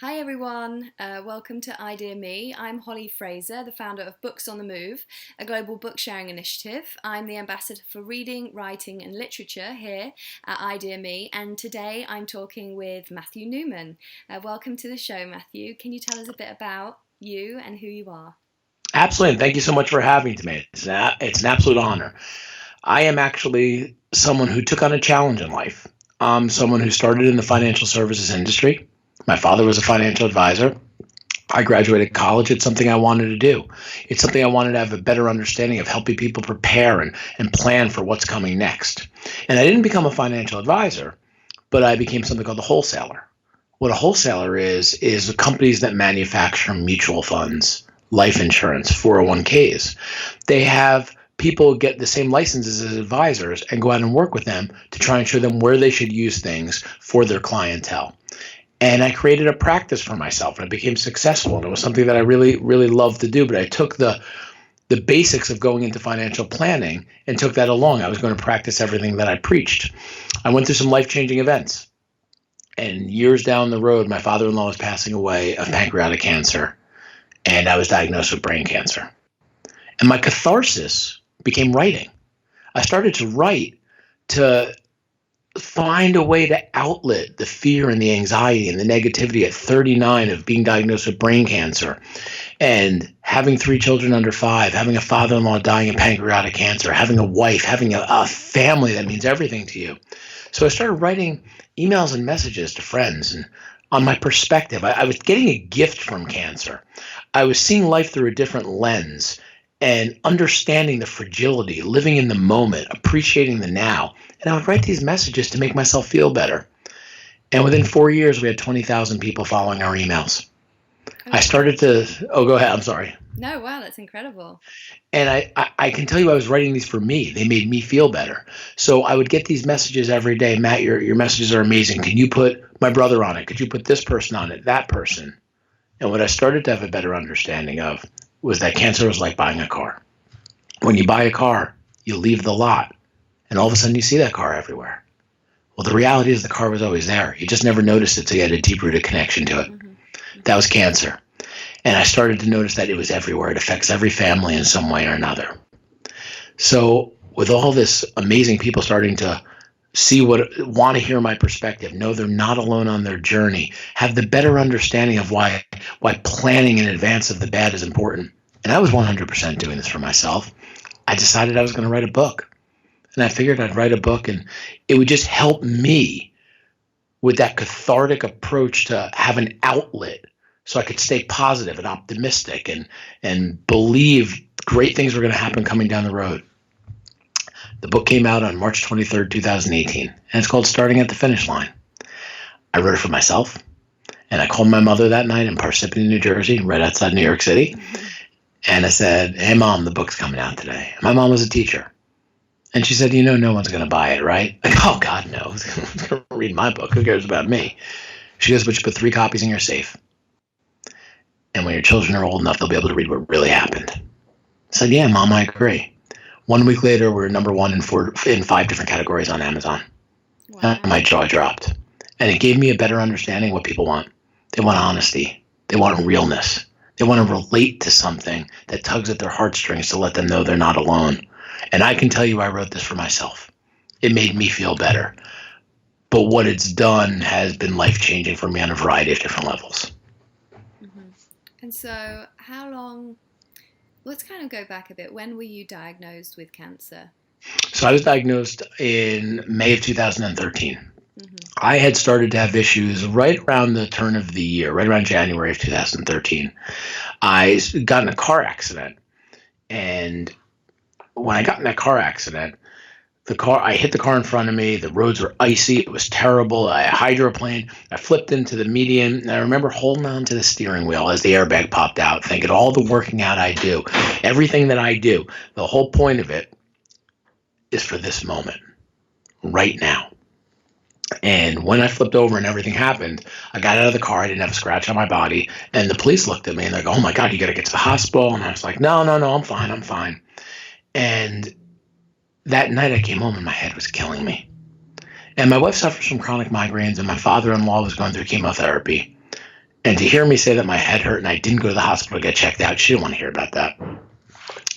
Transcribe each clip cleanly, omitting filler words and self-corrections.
Hi everyone, welcome to ideaXme. I'm Hollie Fraser, the founder of Books on the Move, a global book sharing initiative. I'm the ambassador for reading, writing and literature here at ideaXme, and today I'm talking with Matthew Newman. Welcome to the show, Matthew. Can you tell us a bit about you and who you are? Absolutely. And thank you so much for having me. It's an absolute honor. I am actually someone who took on a challenge in life. I'm someone who started in the financial services industry. My father was a financial advisor. I graduated college. It's something I wanted to do. It's something I wanted to have a better understanding of helping people prepare and plan for what's coming next. And I didn't become a financial advisor, but I became something called a wholesaler. What a wholesaler is companies that manufacture mutual funds, life insurance, 401ks. They have people get the same licenses as advisors and go out and work with them to try and show them where they should use things for their clientele. And I created a practice for myself and it became successful. And it was something that I really, really loved to do. But I took the basics of going into financial planning and took that along. I was going to practice everything that I preached. I went through some life-changing events. And years down the road, my father-in-law was passing away of pancreatic cancer. And I was diagnosed with brain cancer. And my catharsis became writing. I started to write to find a way to outlet the fear and the anxiety and the negativity at 39 of being diagnosed with brain cancer and having three children under five, having a father-in-law dying of pancreatic cancer, having a wife, having a family that means everything to you. So I started writing emails and messages to friends and on my perspective. I was getting a gift from cancer. I was seeing life through a different lens and understanding the fragility, living in the moment, appreciating the now. And I would write these messages to make myself feel better. And within 4 years, we had 20,000 people following our emails. I started to, oh, go ahead. I'm sorry. No, wow, that's incredible. And I can tell you I was writing these for me. They made me feel better. So I would get these messages every day. Matt, your messages are amazing. Can you put my brother on it? Could you put this person on it, that person? And what I started to have a better understanding of was that cancer was like buying a car. When you buy a car, you leave the lot, and all of a sudden you see that car everywhere. Well, the reality is the car was always there. You just never noticed it, so you had a deep-rooted connection to it. That was cancer. And I started to notice that it was everywhere. It affects every family in some way or another. So with all this amazing people starting to want to hear my perspective, know they're not alone on their journey, have the better understanding of why planning in advance of the bad is important. And I was 100% doing this for myself. I decided I was going to write a book. And I figured I'd write a book and it would just help me with that cathartic approach to have an outlet so I could stay positive and optimistic and believe great things were going to happen coming down the road. The book came out on March 23rd, 2018, and it's called Starting at the Finish Line. I wrote it for myself, and I called my mother that night in Parsippany, New Jersey, right outside New York City, and I said, "Hey, Mom, the book's coming out today." My mom was a teacher, and she said, no one's going to buy it, right? Like, oh, God, no. Who's going to read my book? Who cares about me? She goes, "But you put 3 copies in your safe, and when your children are old enough, they'll be able to read what really happened." I said, "Yeah, Mom, I agree." 1 week later, we're number one in 5 different categories on Amazon. Wow. My jaw dropped. And it gave me a better understanding of what people want. They want honesty. They want realness. They want to relate to something that tugs at their heartstrings to let them know they're not alone. And I can tell you I wrote this for myself. It made me feel better. But what it's done has been life-changing for me on a variety of different levels. Mm-hmm. And so how long, let's kind of go back a bit. When were you diagnosed with cancer? So I was diagnosed in May of 2013. Mm-hmm. I had started to have issues right around the turn of the year, right around January of 2013. I got in a car accident. And when I got in that car accident, I hit the car in front of me. The roads were icy. It was terrible. I hydroplaned. I flipped into the median. And I remember holding on to the steering wheel as the airbag popped out, thinking all the working out I do, everything that I do, the whole point of it is for this moment, right now. And when I flipped over and everything happened, I got out of the car. I didn't have a scratch on my body. And the police looked at me and they're like, "Oh my God, you got to get to the hospital." And I was like, no, I'm fine. And that night I came home and my head was killing me. And my wife suffers from chronic migraines and my father-in-law was going through chemotherapy. And to hear me say that my head hurt and I didn't go to the hospital to get checked out, she didn't want to hear about that.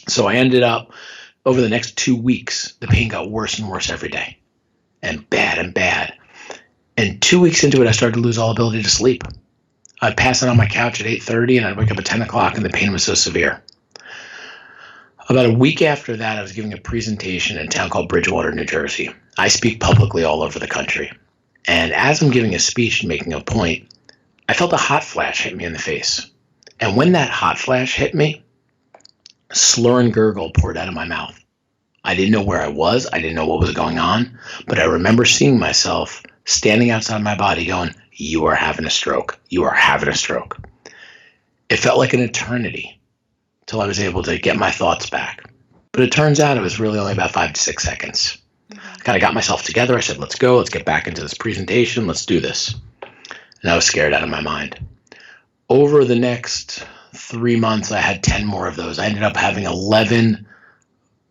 So I ended up, over the next 2 weeks, the pain got worse and worse every day, and bad and bad. And 2 weeks into it, I started to lose all ability to sleep. I'd pass out on my couch at 8:30 and I'd wake up at 10 o'clock and the pain was so severe. About a week after that, I was giving a presentation in a town called Bridgewater, New Jersey. I speak publicly all over the country. And as I'm giving a speech and making a point, I felt a hot flash hit me in the face. And when that hot flash hit me, slur and gurgle poured out of my mouth. I didn't know where I was. I didn't know what was going on. But I remember seeing myself standing outside my body going, "You are having a stroke. You are having a stroke." It felt like an eternity till I was able to get my thoughts back. But it turns out it was really only about 5 to 6 seconds. I kind of got myself together. I said, let's go. Let's get back into this presentation. Let's do this. And I was scared out of my mind. Over the next 3 months, I had 10 more of those. I ended up having 11.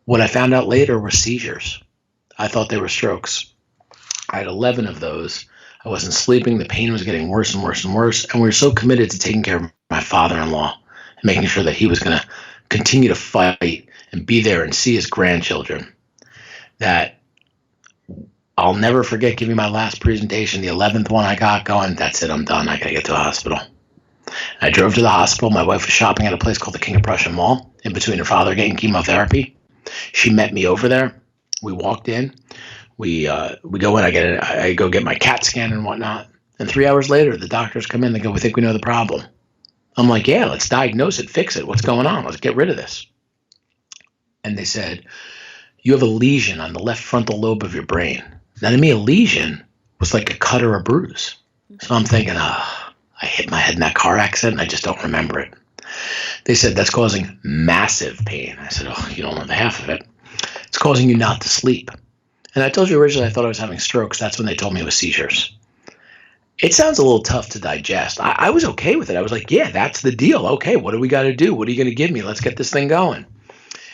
What I found out later were seizures. I thought they were strokes. I had 11 of those. I wasn't sleeping. The pain was getting worse and worse and worse. And we were so committed to taking care of my father-in-law and making sure that he was going to continue to fight and be there and see his grandchildren that I'll never forget giving my last presentation, the 11th one I got going. That's it. I'm done. I got to get to the hospital. I drove to the hospital. My wife was shopping at a place called the King of Prussia Mall in between her father getting chemotherapy. She met me over there. We walked in. We go in. I go get my CAT scan and whatnot. And 3 hours later, the doctors come in. They go, "We think we know the problem." I'm like, "Yeah, let's diagnose it, fix it. What's going on? Let's get rid of this." And they said, "You have a lesion on the left frontal lobe of your brain." Now, to me, a lesion was like a cut or a bruise. So I'm thinking, I hit my head in that car accident and I just don't remember it. They said, "That's causing massive pain." I said, "Oh, you don't know the half of it. It's causing you not to sleep." And I told you originally I thought I was having strokes. That's when they told me it was seizures. It sounds a little tough to digest. I was okay with it. I was like, yeah, that's the deal. Okay, what do we got to do? What are you going to give me? Let's get this thing going.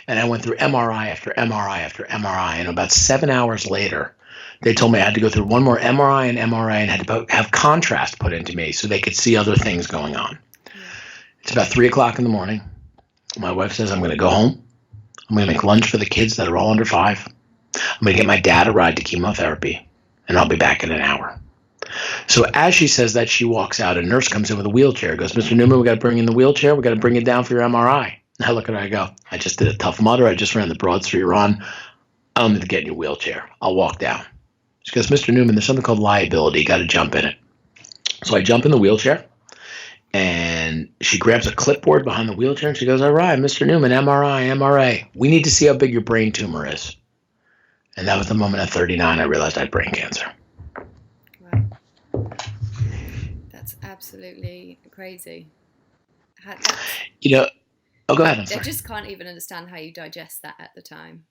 And I went through MRI after MRI after MRI. And about 7 hours later, they told me I had to go through one more MRI and MRI and had to have contrast put into me so they could see other things going on. It's about 3 o'clock in the morning. My wife says, "I'm going to go home. I'm going to make lunch for the kids that are all under 5. I'm going to get my dad a ride to chemotherapy, and I'll be back in an hour." So as she says that, she walks out. A nurse comes in with a wheelchair. Goes, "Mr. Newman, we got to bring in the wheelchair. We got to bring it down for your MRI." And I look at her. I go, "I just did a Tough Mudder. I just ran the Broad Street run. I don't need to get in your wheelchair. I'll walk down." She goes, "Mr. Newman, there's something called liability. You got to jump in it." So I jump in the wheelchair, and she grabs a clipboard behind the wheelchair, and she goes, "All right, Mr. Newman, MRI, MRA. We need to see how big your brain tumor is." And that was the moment at 39 I realized I had brain cancer. Wow. That's absolutely crazy. Go ahead. I'm I sorry. just can't even understand how you digest that at the time.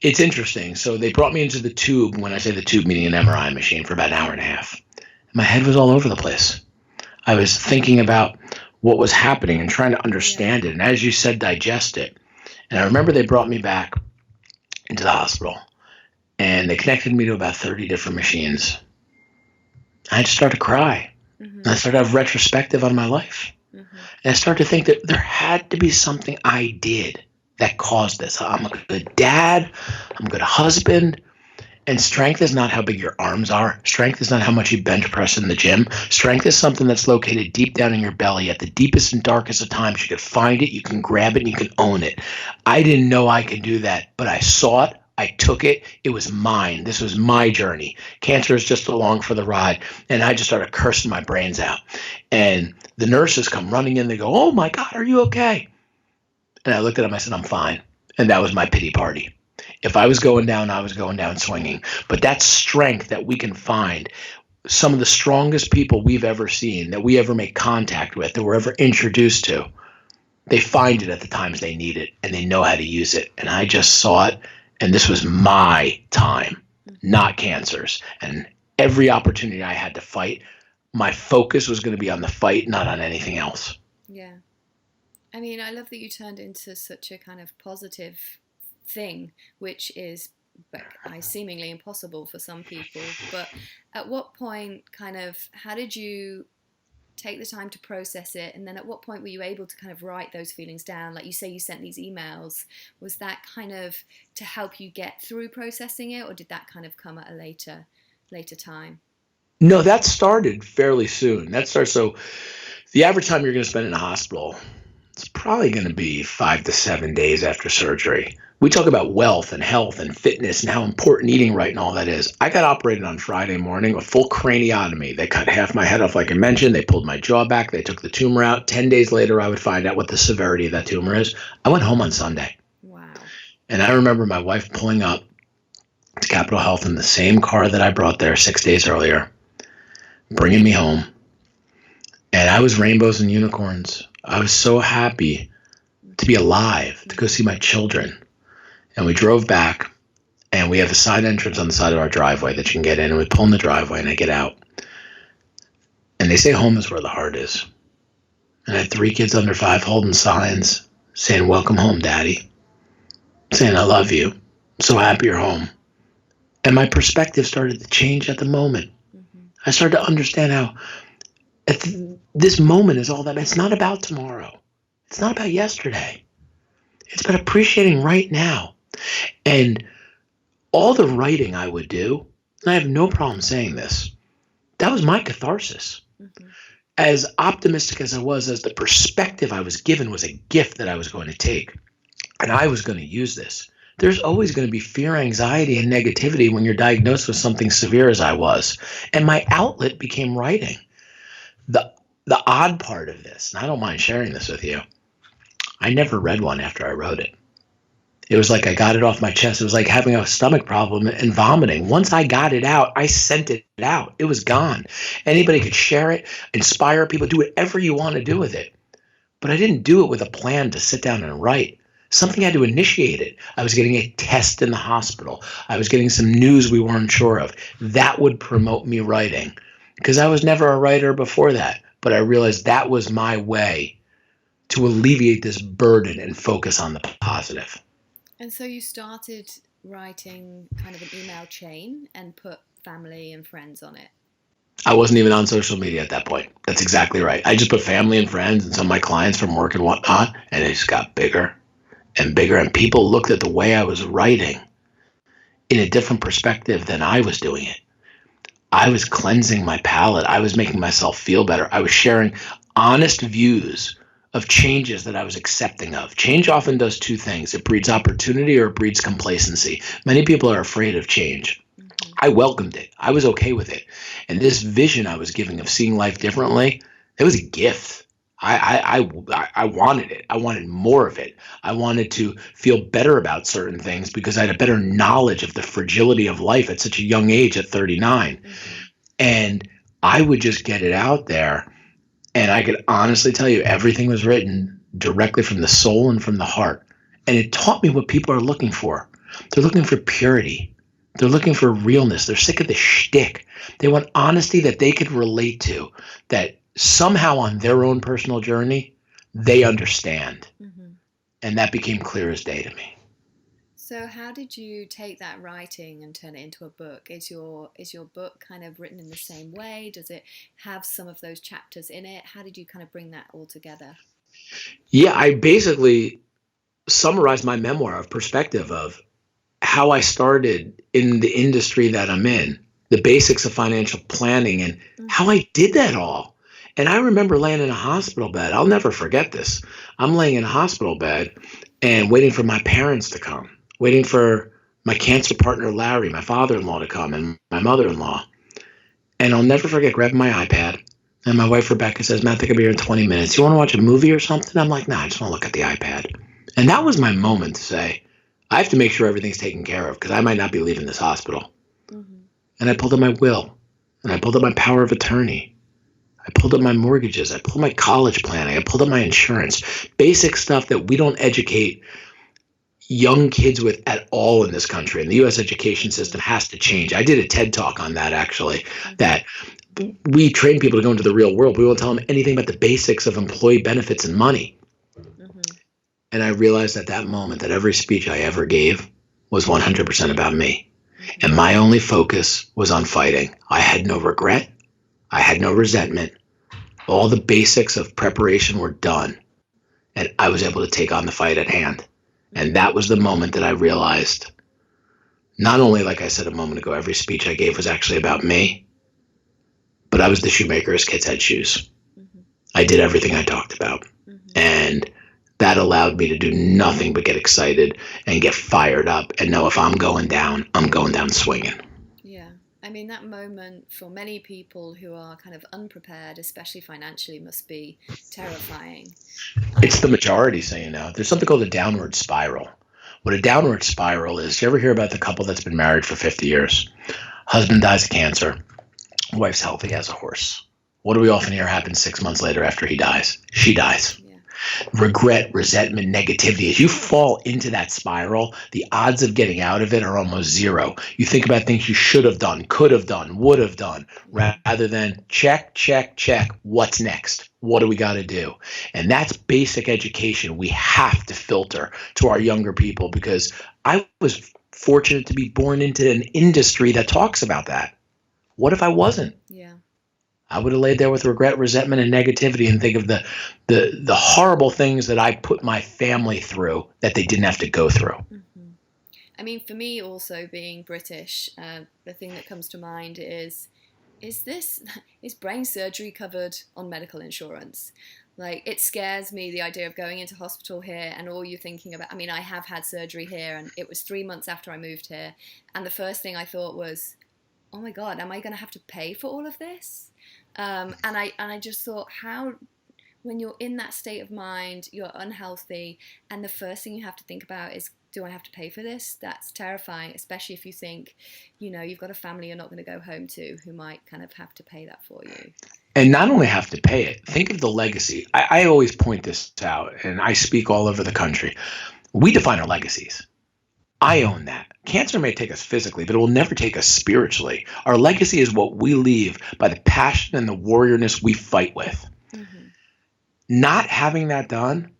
It's interesting. So they brought me into the tube. When I say the tube, meaning an MRI machine, for about an hour and a half. My head was all over the place. I was thinking about what was happening and trying to understand it. And as you said, digest it. And I remember they brought me back into the hospital. And they connected me to about 30 different machines. I just started to cry. Mm-hmm. And I started to have retrospective on my life. Mm-hmm. And I started to think that there had to be something I did that caused this. I'm a good dad. I'm a good husband. And strength is not how big your arms are. Strength is not how much you bench press in the gym. Strength is something that's located deep down in your belly. At the deepest and darkest of times, you can find it, you can grab it, and you can own it. I didn't know I could do that, but I saw it. I took it. It was mine. This was my journey. Cancer is just along for the ride. And I just started cursing my brains out. And the nurses come running in. They go, "Oh, my God, are you okay?" And I looked at them. I said, "I'm fine." And that was my pity party. If I was going down, I was going down swinging. But that strength that we can find, some of the strongest people we've ever seen, that we ever make contact with, that we're ever introduced to, they find it at the times they need it, and they know how to use it. And I just saw it. And this was my time, not cancer's. And every opportunity I had to fight, my focus was going to be on the fight, not on anything else. Yeah. I mean, I love that you turned into such a kind of positive thing, which is seemingly impossible for some people. But at what point how did you take the time to process it, and then at what point were you able to kind of write those feelings down? Like you say, you sent these emails. Was that kind of to help you get through processing it, or did that kind of come at a later time? No, that started fairly soon. So the average time you're going to spend in a hospital, it's probably going to be 5 to 7 days after surgery. We talk about wealth and health and fitness and how important eating right and all that is. I got operated on Friday morning, a full craniotomy. They cut half my head off, like I mentioned. They pulled my jaw back. They took the tumor out. 10 days later, I would find out what the severity of that tumor is. I went home on Sunday. Wow. And I remember my wife pulling up to Capitol Health in the same car that I brought there 6 days earlier, bringing me home. And I was rainbows and unicorns. I was so happy to be alive, to go see my children. And we drove back, and we have a side entrance on the side of our driveway that you can get in, and we pull in the driveway, and I get out. And they say home is where the heart is. And I had 3 kids under 5 holding signs saying, "Welcome home, Daddy." Saying, "I love you. I'm so happy you're home." And my perspective started to change at the moment. Mm-hmm. I started to understand how this moment is all that. It's not about tomorrow. It's not about yesterday. It's about appreciating right now. And all the writing I would do, and I have no problem saying this, that was my catharsis. Mm-hmm. As optimistic as I was, as the perspective I was given was a gift that I was going to take. And I was going to use this. There's always going to be fear, anxiety, and negativity when you're diagnosed with something severe as I was. And my outlet became writing. The odd part of this, and I don't mind sharing this with you, I never read one after I wrote it. It was like I got it off my chest. It was like having a stomach problem and vomiting. Once I got it out, I sent it out. It was gone. Anybody could share it, inspire people, do whatever you want to do with it. But I didn't do it with a plan to sit down and write. Something had to initiate it. I was getting a test in the hospital. I was getting some news we weren't sure of. That would promote me writing, because I was never a writer before that. But I realized that was my way to alleviate this burden and focus on the positive. And so you started writing kind of an email chain and put family and friends on it. I wasn't even on social media at that point. That's exactly right. I just put family and friends and some of my clients from work and whatnot, and it just got bigger and bigger. And people looked at the way I was writing in a different perspective than I was doing it. I was cleansing my palate. I was making myself feel better. I was sharing honest views of changes that I was accepting of. Change often does 2 things. It breeds opportunity or it breeds complacency. Many people are afraid of change. Mm-hmm. I welcomed it. I was okay with it. And this vision I was giving of seeing life differently, it was a gift. I wanted it. I wanted more of it. I wanted to feel better about certain things because I had a better knowledge of the fragility of life at such a young age at 39. Mm-hmm. And I would just get it out there. And I could honestly tell you everything was written directly from the soul and from the heart. And it taught me what people are looking for. They're looking for purity. They're looking for realness. They're sick of the shtick. They want honesty that they could relate to, that somehow on their own personal journey, they understand. Mm-hmm. And that became clear as day to me. So how did you take that writing and turn it into a book? Is your book kind of written in the same way? Does it have some of those chapters in it? How did you kind of bring that all together? Yeah, I basically summarized my memoir of perspective of how I started in the industry that I'm in, the basics of financial planning, and how I did that all. And I remember laying in a hospital bed. I'll never forget this. I'm laying in a hospital bed and waiting for my parents to come, waiting for my cancer partner, Larry, my father-in-law, to come, and my mother-in-law. And I'll never forget grabbing my iPad. And my wife, Rebecca, says, "Matt, I could be here in 20 minutes. You want to watch a movie or something?" I'm like, "Nah, I just want to look at the iPad." And that was my moment to say, I have to make sure everything's taken care of because I might not be leaving this hospital. Mm-hmm. And I pulled up my will. And I pulled up my power of attorney. I pulled up my mortgages. I pulled my college planning. I pulled up my insurance. Basic stuff that we don't educate young kids with at all in this country. And the U.S. education system has to change. I did a TED Talk on that, actually, that we train people to go into the real world. We won't tell them anything but the basics of employee benefits and money. Mm-hmm. And I realized at that moment that every speech I ever gave was 100% about me. And my only focus was on fighting. I had no regret. I had no resentment. All the basics of preparation were done, and I was able to take on the fight at hand. And that was the moment that I realized, not only, like I said a moment ago, every speech I gave was actually about me, but I was the shoemaker his kids had shoes. I did everything I talked about. And that allowed me to do nothing but get excited and get fired up and know if I'm going down swinging. Yeah. I mean, that moment for many people who are kind of unprepared, especially financially, must be terrifying. It's the majority, so you know. There's something called a downward spiral. What a downward spiral is, you ever hear about the couple that's been married for 50 years? Husband dies of cancer. Wife's healthy as a horse. What do we often hear happens 6 months later after he dies? She dies. Yeah. Regret, resentment, negativity. As you fall into that spiral, the odds of getting out of it are almost zero. You think about things you should have done, could have done, would have done, rather than check, check, check. What's next? What do we got to do? And that's basic education we have to filter to our younger people, because I was fortunate to be born into an industry that talks about that. What if I wasn't? Yeah. I would have laid there with regret, resentment, and negativity and think of the horrible things that I put my family through that they didn't have to go through. Mm-hmm. I mean, for me also being British, the thing that comes to mind is brain surgery covered on medical insurance? Like, it scares me, the idea of going into hospital here and all you're thinking about. I mean, I have had surgery here and it was 3 months after I moved here. And the first thing I thought was, oh my God, am I going to have to pay for all of this? And I just thought, how, when you're in that state of mind, you're unhealthy, and the first thing you have to think about is, do I have to pay for this? That's terrifying, especially if you think, you know, you've got a family you're not going to go home to who might kind of have to pay that for you. And not only have to pay it, think of the legacy. I always point this out, and I speak all over the country. We define our legacies. I own that. Cancer may take us physically, but it will never take us spiritually. Our legacy is what we leave by the passion and the warriorness we fight with. Mm-hmm. Not having that done,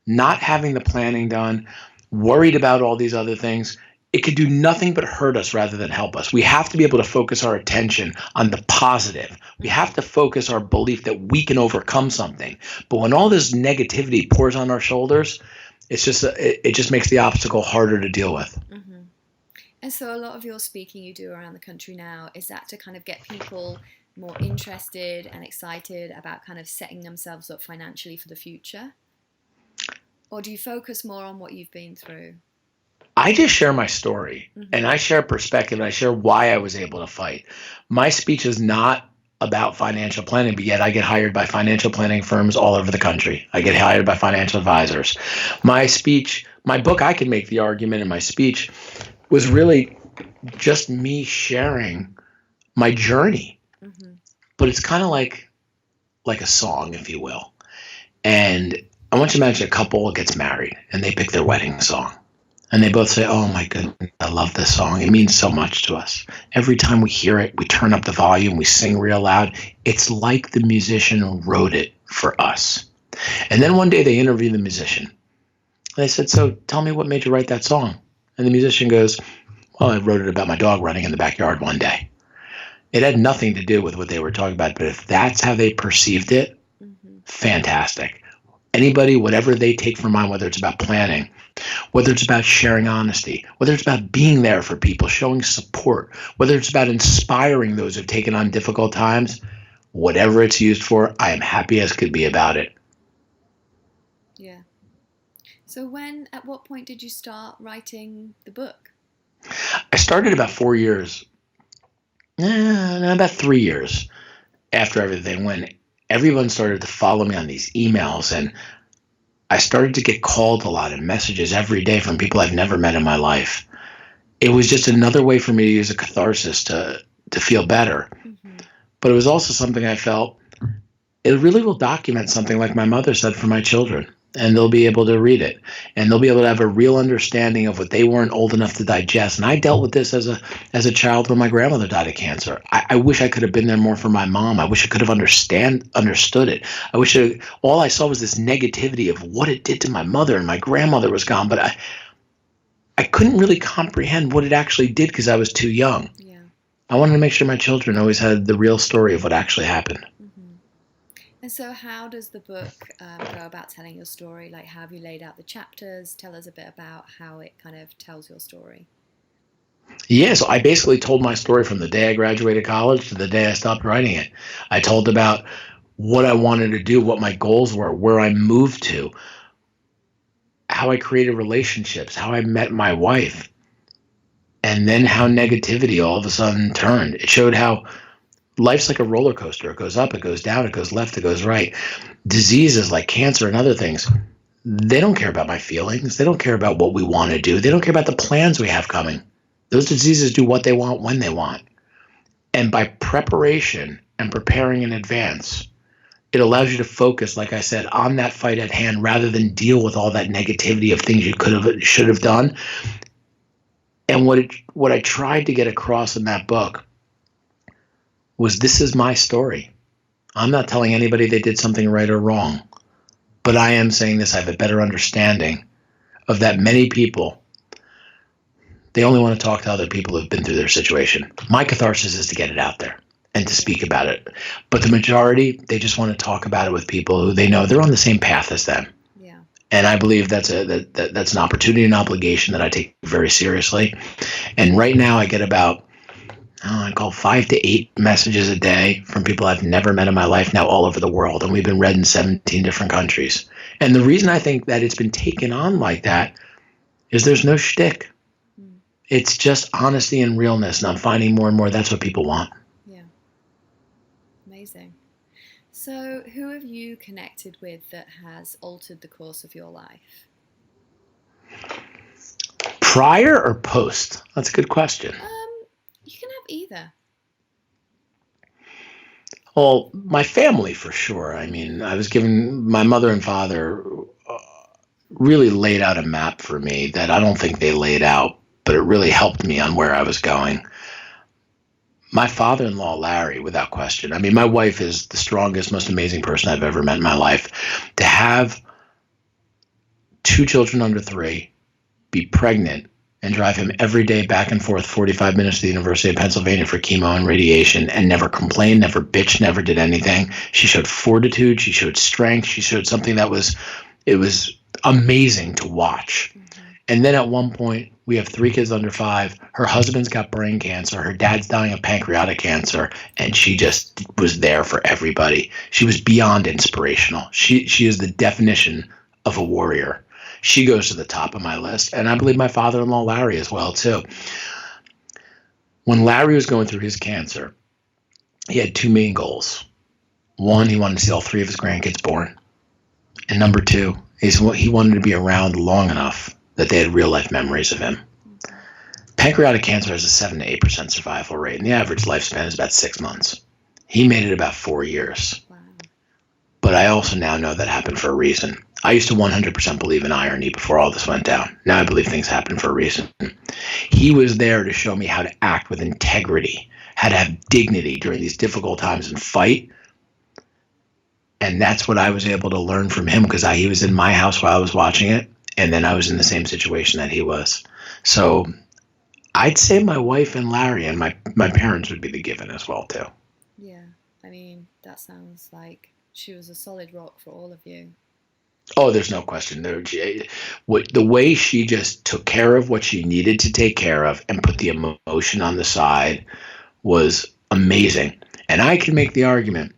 not having the planning done, worried about all these other things, it could do nothing but hurt us rather than help us. We have to be able to focus our attention on the positive. We have to focus our belief that we can overcome something. But when all this negativity pours on our shoulders, it's just it just makes the obstacle harder to deal with. Mm-hmm. And so a lot of your speaking you do around the country now, is that to kind of get people more interested and excited about kind of setting themselves up financially for the future? Or do you focus more on what you've been through? I just share my story, mm-hmm. and I share perspective, and I share why I was able to fight. My speech is not about financial planning, but yet I get hired by financial planning firms all over the country. I get hired by financial advisors. My book, I can make the argument in my speech, was really just me sharing my journey. Mm-hmm. But it's kind of like a song, if you will. And I want you to imagine a couple gets married and they pick their wedding song. And they both say, oh my goodness, I love this song. It means so much to us. Every time we hear it, we turn up the volume, we sing real loud. It's like the musician wrote it for us. And then one day they interviewed the musician. They said, so tell me what made you write that song? And the musician goes, well, I wrote it about my dog running in the backyard one day. It had nothing to do with what they were talking about, but if that's how they perceived it, mm-hmm. fantastic. Anybody, whatever they take from mine, whether it's about planning, whether it's about sharing honesty, whether it's about being there for people, showing support, whether it's about inspiring those who've taken on difficult times, whatever it's used for, I am happy as could be about it. Yeah. So at what point did you start writing the book? I started about 4 years, about 3 years after everything, when everyone started to follow me on these emails, and I started to get called a lot and messages every day from people I've never met in my life. It was just another way for me to use a catharsis to feel better. Mm-hmm. But it was also something I felt, it really will document something like my mother said for my children. And they'll be able to read it, and they'll be able to have a real understanding of what they weren't old enough to digest. And I dealt with this as a child when my grandmother died of cancer. I wish I could have been there more for my mom. I wish I could have understood it. I wish all I saw was this negativity of what it did to my mother, and my grandmother was gone. But I couldn't really comprehend what it actually did because I was too young. Yeah. I wanted to make sure my children always had the real story of what actually happened. And so, how does the book go about telling your story? Like, how have you laid out the chapters? Tell us a bit about how it kind of tells your story. Yeah, so I basically told my story from the day I graduated college to the day I stopped writing it. I told about what I wanted to do, what my goals were, where I moved to, how I created relationships, how I met my wife, and then how negativity all of a sudden turned. It showed how life's like a roller coaster. It goes up, it goes down, it goes left, it goes right. Diseases like cancer and other things, they don't care about my feelings. They don't care about what we want to do. They don't care about the plans we have coming. Those diseases do what they want when they want. And by preparation and preparing in advance, it allows you to focus, like I said, on that fight at hand rather than deal with all that negativity of things you could have, should have done. And what I tried to get across in that book was this is my story. I'm not telling anybody they did something right or wrong, but I am saying this. I have a better understanding of that many people, they only want to talk to other people who've been through their situation. My catharsis is to get it out there and to speak about it. But the majority, they just want to talk about it with people who they know they're on the same path as them. Yeah. And I believe that's an opportunity and obligation that I take very seriously. And right now I get about, I call 5 to 8 messages a day from people I've never met in my life now all over the world. And we've been read in 17 different countries. And the reason I think that it's been taken on like that is there's no shtick. It's just honesty and realness. And I'm finding more and more that's what people want. Yeah. Amazing. So who have you connected with that has altered the course of your life? Prior or post? That's a good question. You can have either. Well, my family for sure. I mean, I was given, my mother and father really laid out a map for me that I don't think they laid out, but it really helped me on where I was going. My father-in-law, Larry, without question. I mean, my wife is the strongest, most amazing person I've ever met in my life. To have 2 children under 3, be pregnant, and drive him every day back and forth 45 minutes to the University of Pennsylvania for chemo and radiation, and never complained, never bitched, never did anything. She showed fortitude. She showed strength. She showed something that was amazing to watch. Mm-hmm. And then at one point, we have 3 kids under 5. Her husband's got brain cancer. Her dad's dying of pancreatic cancer. And she just was there for everybody. She was beyond inspirational. She is the definition of a warrior. She goes to the top of my list. And I believe my father-in-law, Larry, as well, too. When Larry was going through his cancer, he had 2 main goals. 1, he wanted to see all 3 of his grandkids born. And number 2 is he wanted to be around long enough that they had real-life memories of him. Pancreatic cancer has a 7 to 8% survival rate, and the average lifespan is about 6 months. He made it about 4 years. Wow. But I also now know that happened for a reason. I used to 100% believe in irony before all this went down. Now I believe things happen for a reason. He was there to show me how to act with integrity, how to have dignity during these difficult times and fight. And that's what I was able to learn from him because he was in my house while I was watching it. And then I was in the same situation that he was. So I'd say my wife and Larry and my parents would be the given as well, too. Yeah. I mean, that sounds like she was a solid rock for all of you. Oh, there's no question. The way she just took care of what she needed to take care of and put the emotion on the side was amazing. And I can make the argument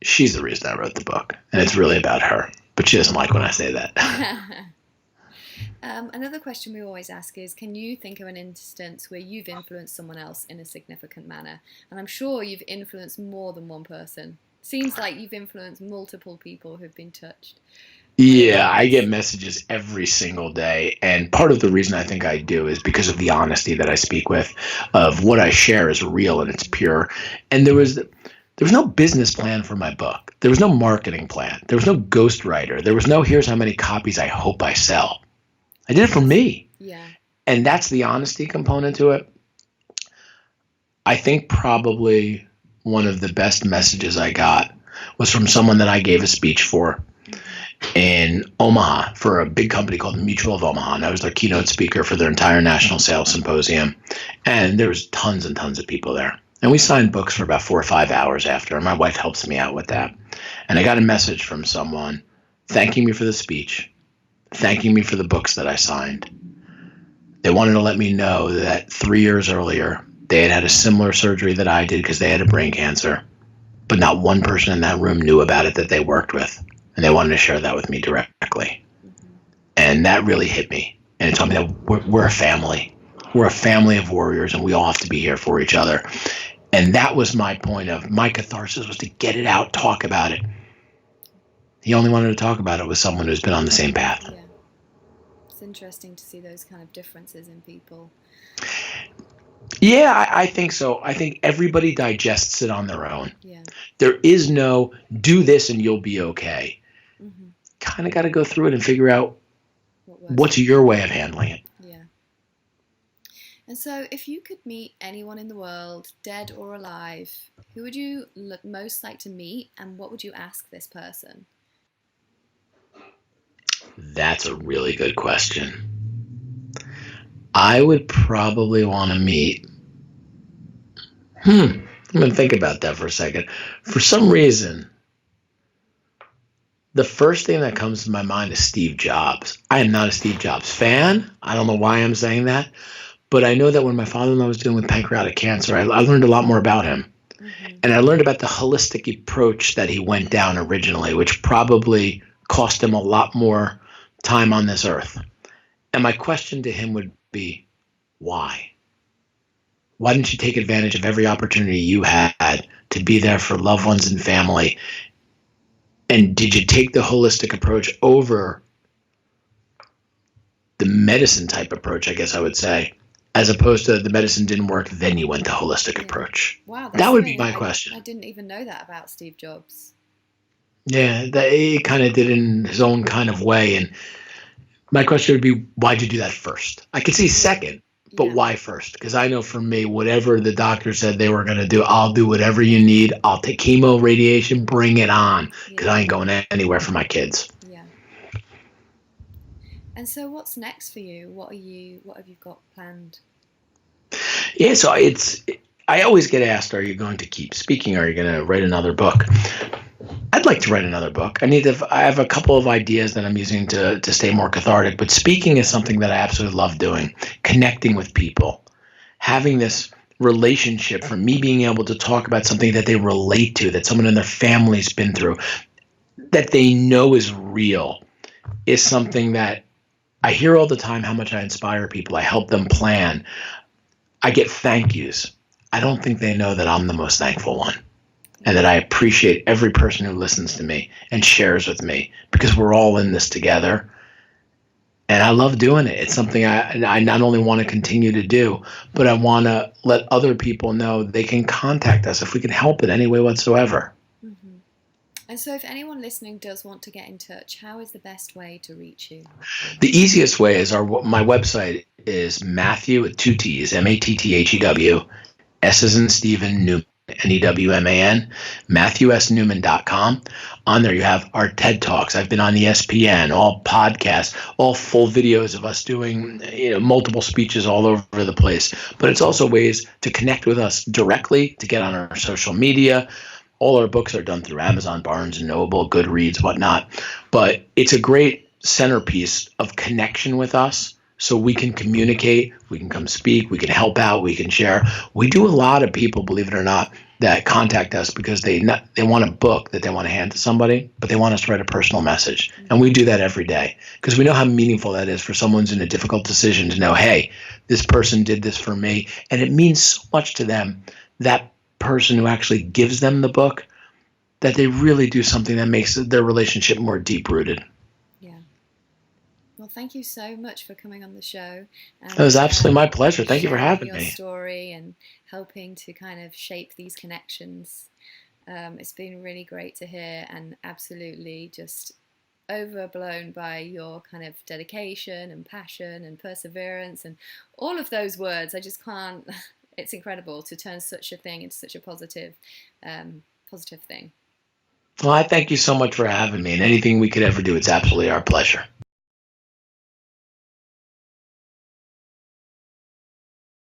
she's the reason I wrote the book. And it's really about her. But she doesn't like when I say that. Another question we always ask is, can you think of an instance where you've influenced someone else in a significant manner? And I'm sure you've influenced more than one person. Seems like you've influenced multiple people who've been touched. Yeah, I get messages every single day. And part of the reason I think I do is because of the honesty that I speak with, of what I share is real and it's pure. And there was no business plan for my book. There was no marketing plan. There was no ghostwriter. There was no here's how many copies I hope I sell. I did it for me. Yeah. And that's the honesty component to it. I think probably one of the best messages I got was from someone that I gave a speech for in Omaha for a big company called Mutual of Omaha. And I was their keynote speaker for their entire national sales symposium. And there was tons and tons of people there. And we signed books for about 4 or 5 hours after, and my wife helps me out with that. And I got a message from someone thanking me for the speech, thanking me for the books that I signed. They wanted to let me know that 3 years earlier, they had had a similar surgery that I did because they had a brain cancer, but not one person in that room knew about it that they worked with. And they wanted to share that with me directly. And that really hit me. And it told me that we're a family. We're a family of warriors, and we all have to be here for each other. And that was my point of my catharsis, was to get it out, talk about it. He only wanted to talk about it with someone who's been on the same path. Yeah. It's interesting to see those kind of differences in people. Yeah, I think so. I think everybody digests it on their own. Yeah. There is no do this and you'll be okay. Mm-hmm. Kind of got to go through it and figure out what's your way of handling it. Yeah. And so if you could meet anyone in the world, dead or alive, who would you most like to meet, and what would you ask this person? That's a really good question. I would probably want to meet. I'm going to think about that for a second. For some reason, the first thing that comes to my mind is Steve Jobs. I am not a Steve Jobs fan. I don't know why I'm saying that, but I know that when my father-in-law was dealing with pancreatic cancer, I learned a lot more about him. Mm-hmm. And I learned about the holistic approach that he went down originally, which probably cost him a lot more time on this earth. And my question to him would be, why? Why didn't you take advantage of every opportunity you had to be there for loved ones and family? And did you take the holistic approach over the medicine type approach, I guess I would say, as opposed to the medicine didn't work, then you went the holistic approach? Wow, that would be my question. I didn't even know that about Steve Jobs. Yeah, he kind of did it in his own kind of way. And my question would be, why'd you do that first? I could see second, but why first? Because I know for me, whatever the doctor said they were going to do, I'll do whatever you need. I'll take chemo, radiation, bring it on, because I ain't going anywhere for my kids. Yeah. And so what's next for you? What have you got planned? Yeah, so I always get asked, are you going to keep speaking? Are you going to write another book? I'd like to write another book. I have a couple of ideas that I'm using to stay more cathartic, but speaking is something that I absolutely love doing. Connecting with people, having this relationship, from me being able to talk about something that they relate to, that someone in their family's been through, that they know is real, is something that I hear all the time, how much I inspire people. I help them plan. I get thank yous. I don't think they know that I'm the most thankful one, and that I appreciate every person who listens to me and shares with me, because we're all in this together. And I love doing it. It's something I not only want to continue to do, but I want to let other people know they can contact us if we can help in any way whatsoever. Mm-hmm. And so if anyone listening does want to get in touch, how is the best way to reach you? The easiest way is my website is Matthew with 2 T's, Matthew, S as in Stephen, Newman, Newman, MatthewSNewman.com. On there you have our TED Talks. I've been on ESPN, all podcasts, all full videos of us doing multiple speeches all over the place. But it's also ways to connect with us directly, to get on our social media. All our books are done through Amazon, Barnes & Noble, Goodreads, whatnot. But it's a great centerpiece of connection with us, so we can communicate, we can come speak, we can help out, we can share. We do a lot of people, believe it or not, that contact us because they want a book that they want to hand to somebody, but they want us to write a personal message. And we do that every day because we know how meaningful that is for someone who's in a difficult decision to know, hey, this person did this for me. And it means so much to them, that person who actually gives them the book, that they really do something that makes their relationship more deep-rooted. Well, thank you so much for coming on the show. It was absolutely my pleasure. Thank you for having me. Your story and helping to kind of shape these connections. It's been really great to hear, and absolutely just overblown by your kind of dedication and passion and perseverance and all of those words. I just can't. It's incredible to turn such a thing into such a positive thing. Well, I thank you so much for having me, and anything we could ever do, it's absolutely our pleasure.